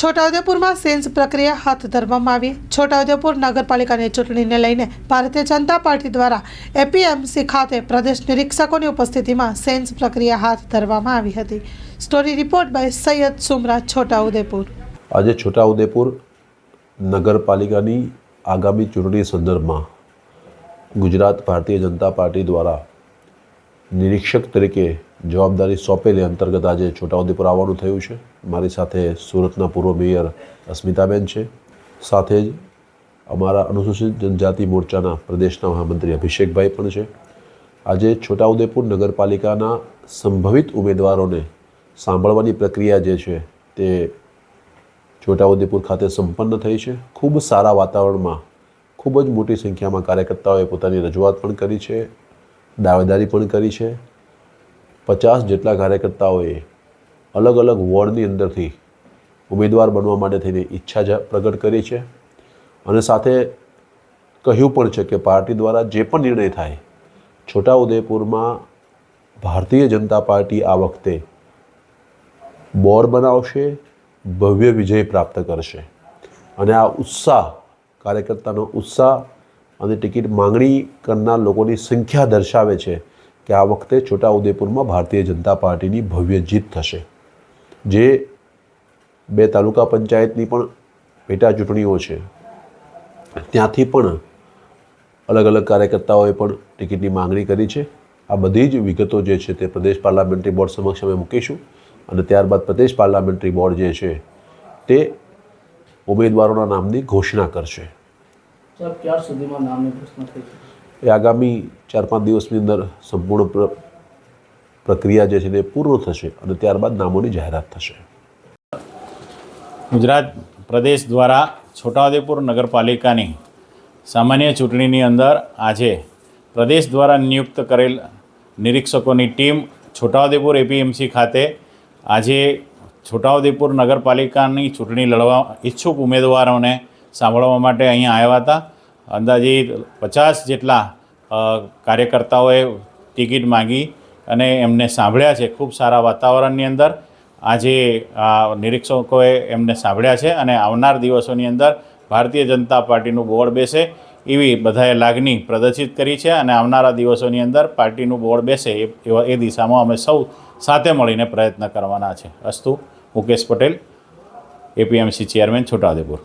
છોટાઉદેપુરમાં sense પ્રક્રિયા હાથ ધરવામાં આવી। છોટાઉદેપુર નગરપાલિકાની ચૂંટણીને લઈને ભારતીય જનતા પાર્ટી દ્વારા એપીએમસી ખાતે પ્રદેશ નિરીક્ષકોની ઉપસ્થિતિમાં સેન્સ પ્રક્રિયા હાથ ધરવામાં આવી હતી। Story report by Sayyed Sumra, Chhota Udepur. આજે છોટાઉદેપુર નગરપાલિકાની આગામી ચૂંટણી સંદર્ભમાં ગુજરાત ભારતીય જનતા પાર્ટી દ્વારા નિરીક્ષક તરીકે જવાબદારી સોંપેલી અંતર્ગત આજે છોટાઉદેપુર આવવાનું થયું છે। મારી સાથે સુરતના પૂર્વ મેયર અસ્મિતાબેન છે, સાથે જ અમારા અનુસૂચિત જનજાતિ મોરચાના પ્રદેશના મહામંત્રી અભિષેકભાઈ પણ છે। આજે છોટાઉદેપુર નગરપાલિકાના સંભવિત ઉમેદવારોને સાંભળવાની પ્રક્રિયા જે છે તે છોટાઉદેપુર ખાતે સંપન્ન થઈ છે। ખૂબ સારા વાતાવરણમાં ખૂબ જ મોટી સંખ્યામાં કાર્યકર્તાઓએ પોતાની રજૂઆત પણ કરી છે, દાવેદારી પણ કરી છે। 50 જેટલા કાર્યકર્તાઓએ અલગ અલગ વોર્ડની અંદરથી ઉમેદવાર બનવા માટે થઈને ઈચ્છા પ્રગટ કરી છે અને સાથે કહ્યું પણ છે કે પાર્ટી દ્વારા જે પણ નિર્ણય થાય, છોટાઉદેપુરમાં ભારતીય જનતા પાર્ટી આ વખતે બોર્ડ બનાવશે, ભવ્ય વિજય પ્રાપ્ત કરશે અને આ ઉત્સાહ, કાર્યકર્તાનો ઉત્સાહ અને ટિકિટ માંગણી કરનાર લોકોની સંખ્યા દર્શાવે છે કે આ વખતે છોટાઉદેપુરમાં ભારતીય જનતા પાર્ટીની ભવ્ય જીત થશે। જે 2 તાલુકા પંચાયતની પણ પેટા ચૂંટણીઓ છે, ત્યાંથી પણ અલગ અલગ કાર્યકર્તાઓએ પણ ટિકિટની માંગણી કરી છે। આ બધી જ વિગતો જે છે તે પ્રદેશ પાર્લામેન્ટરી બોર્ડ સમક્ષ અમે મૂકીશું અને ત્યારબાદ પ્રદેશ પાર્લામેન્ટરી બોર્ડ જે છે તે ઉમેદવારોના નામની ઘોષણા કરશે। ક્યાર સુધીમાં નામની ઘોષણા થઈ છે? એ આગામી 4-5 દિવસની અંદર સંપૂર્ણ પ્રક્રિયા જે છે તે પૂર્ણ થશે અને ત્યારબાદ નામોની જાહેરાત થશે। ગુજરાત પ્રદેશ દ્વારા છોટાઉદેપુર નગરપાલિકાની સામાન્ય ચૂંટણીની અંદર આજે પ્રદેશ દ્વારા નિયુક્ત કરેલ નિરીક્ષકોની ટીમ છોટાઉદેપુર એપીએમસી ખાતે આજે છોટાઉદેપુર નગરપાલિકાની ચૂંટણી લડવા ઈચ્છુક ઉમેદવારોને સાંભળવા માટે અહીંયા આવ્યા હતા। અંદાજિત 50 જેટલા કાર્યકર્તાઓએ ટિકિટ માગી અને એમને સાંભળ્યા છે। ખૂબ સારા વાતાવરણની અંદર આજે આ નિરીક્ષકોએ એમને સાંભળ્યા છે અને આવનાર દિવસોની અંદર ભારતીય જનતા પાર્ટીનું બોર્ડ બેસે એવી બધાએ લાગણી પ્રદર્શિત કરી છે અને આવનારા દિવસોની અંદર પાર્ટીનું બોર્ડ બેસે એ દિશામાં અમે સૌ સાથે મળીને પ્રયત્ન કરવાના છે। અસ્તુ, મુકેશ પટેલ, એપીએમસી ચેરમેન, છોટાઉદેપુર।